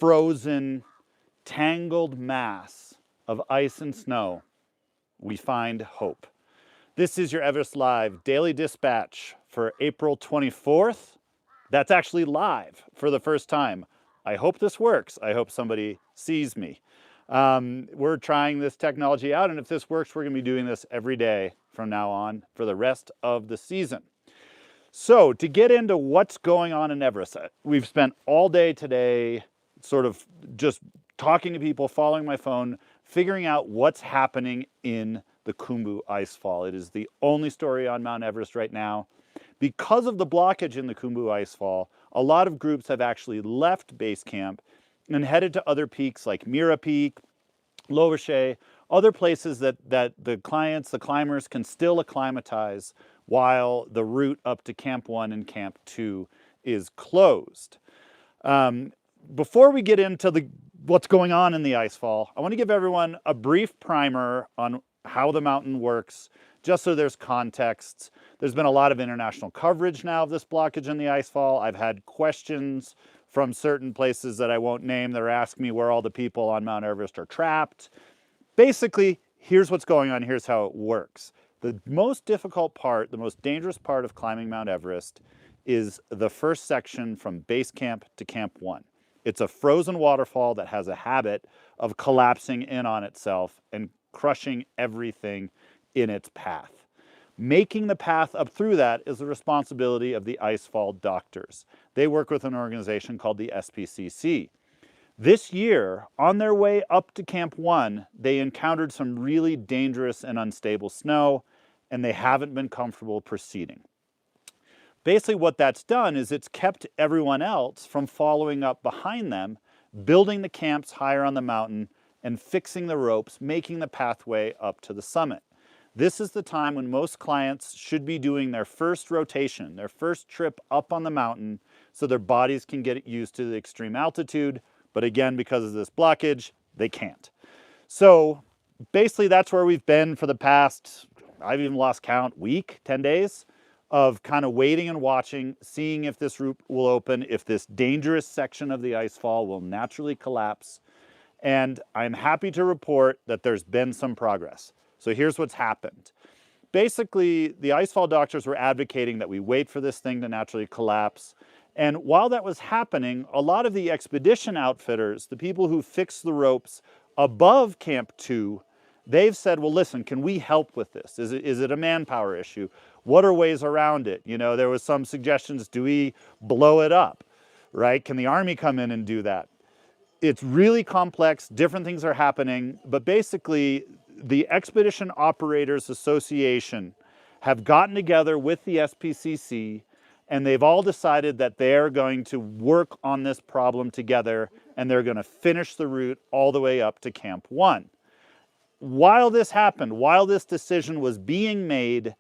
frozen, tangled mass of ice and snow, we find hope. This is your Everest Live Daily Dispatch for April 24th. That's actually live for the first time. I hope this works. I hope somebody sees me. We're trying this technology out, and if this works, we're going to be doing this every day from now on for the rest of the season. So to get into what's going on in Everest, we've spent all day today sort of just talking to people, following my phone, figuring out what's happening in the Khumbu Icefall. It is the only story on Mount Everest right now. Because of the blockage in the Khumbu Icefall, a lot of groups have actually left base camp and headed to other peaks like Mira Peak, Loverche, other places that the climbers can still acclimatize while the route up to Camp 1 and Camp 2 is closed. Before we get into what's going on in the Icefall, I want to give everyone a brief primer on how the mountain works, just so there's context. There's been a lot of international coverage now of this blockage in the Icefall. I've had questions from certain places that I won't name that are asking me where all the people on Mount Everest are trapped. Basically, here's what's going on, here's how it works. The most difficult part, the most dangerous part of climbing Mount Everest is the first section from base camp to Camp 1. It's a frozen waterfall that has a habit of collapsing in on itself and crushing everything in its path. Making the path up through that is the responsibility of the Icefall doctors. They work with an organization called the SPCC. This year, on their way up to Camp 1, they encountered some really dangerous and unstable snow, and they haven't been comfortable proceeding. Basically what that's done is it's kept everyone else from following up behind them, building the camps higher on the mountain, and fixing the ropes, making the pathway up to the summit. This is the time when most clients should be doing their first rotation, their first trip up on the mountain, so their bodies can get used to the extreme altitude. But again, because of this blockage, they can't. So basically that's where we've been for the past, I've even lost count, week, 10 days of kind of waiting and watching, seeing if this route will open, if this dangerous section of the Icefall will naturally collapse. And I'm happy to report that there's been some progress. So here's what's happened. Basically, the Icefall doctors were advocating that we wait for this thing to naturally collapse. And while that was happening, a lot of the expedition outfitters, the people who fix the ropes above Camp 2, they've said, well, listen, can we help with this? Is it a manpower issue? What are ways around it? You know, there was some suggestions, do we blow it up, right? Can the Army come in and do that? It's really complex, different things are happening, but basically the Expedition Operators Association have gotten together with the SPCC, and they've all decided that they're going to work on this problem together, and they're going to finish the route all the way up to Camp 1. While this happened, while this decision was being made,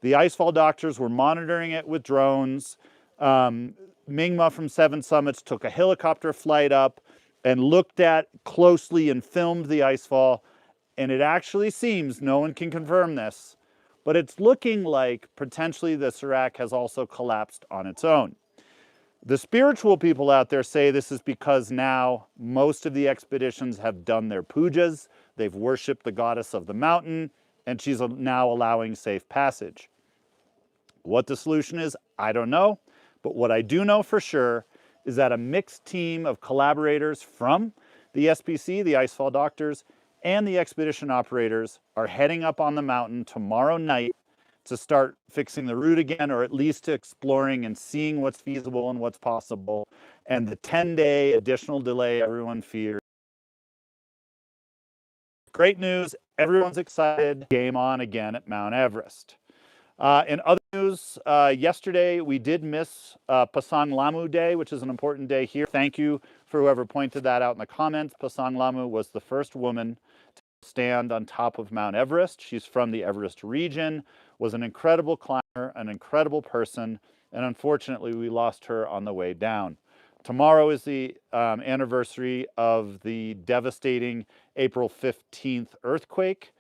the Icefall doctors were monitoring it with drones. Mingma from Seven Summits took a helicopter flight up and looked at closely and filmed the Icefall. And it actually seems, no one can confirm this, but it's looking like potentially the Serac has also collapsed on its own. The spiritual people out there say this is because now most of the expeditions have done their pujas, they've worshipped the goddess of the mountain, and she's now allowing safe passage. What the solution is, I don't know, but what I do know for sure is that a mixed team of collaborators from the SPC, the Icefall doctors, and the expedition operators are heading up on the mountain tomorrow night to start fixing the route again, or at least exploring and seeing what's feasible and what's possible. And the 10-day additional delay everyone fears. Great news, everyone's excited. Game on again at Mount Everest. In other news, yesterday we did miss Pasang Lamu Day, which is an important day here. Thank you for whoever pointed that out in the comments. Pasang Lamu was the first woman to stand on top of Mount Everest. She's from the Everest region, was an incredible climber, an incredible person, and unfortunately we lost her on the way down. Tomorrow is the anniversary of the devastating April 15th earthquake,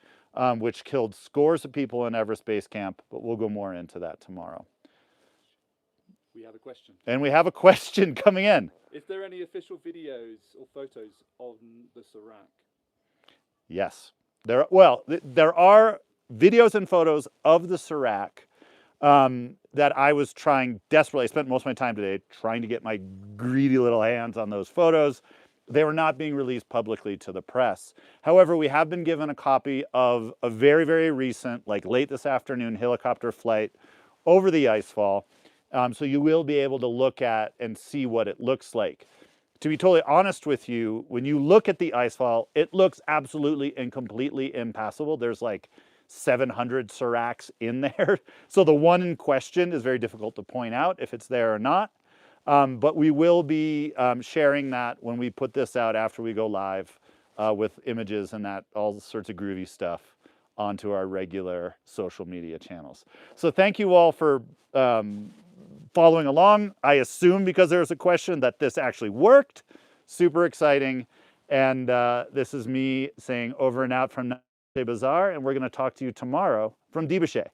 which killed scores of people in Everest Base Camp, but we'll go more into that tomorrow. We have a question. And we have a question coming in. Is there any official videos or photos on the Serac? Yes. There are videos and photos of the Serac that I was trying desperately. I spent most of my time today trying to get my greedy little hands on those photos. They were not being released publicly to the press. However, we have been given a copy of a very, very recent, like late this afternoon, helicopter flight over the icefall. So you will be able to look at and see what it looks like. To be totally honest with you, when you look at the icefall, it looks absolutely and completely impassable. There's like 700 seracs in there. So the one in question is very difficult to point out if it's there or not. But we will be sharing that when we put this out after we go live with images and that, all sorts of groovy stuff onto our regular social media channels. So thank you all for following along. I assume because there's a question that this actually worked. Super exciting. And this is me saying over and out from Namche Bazaar, and we're going to talk to you tomorrow from Dibache.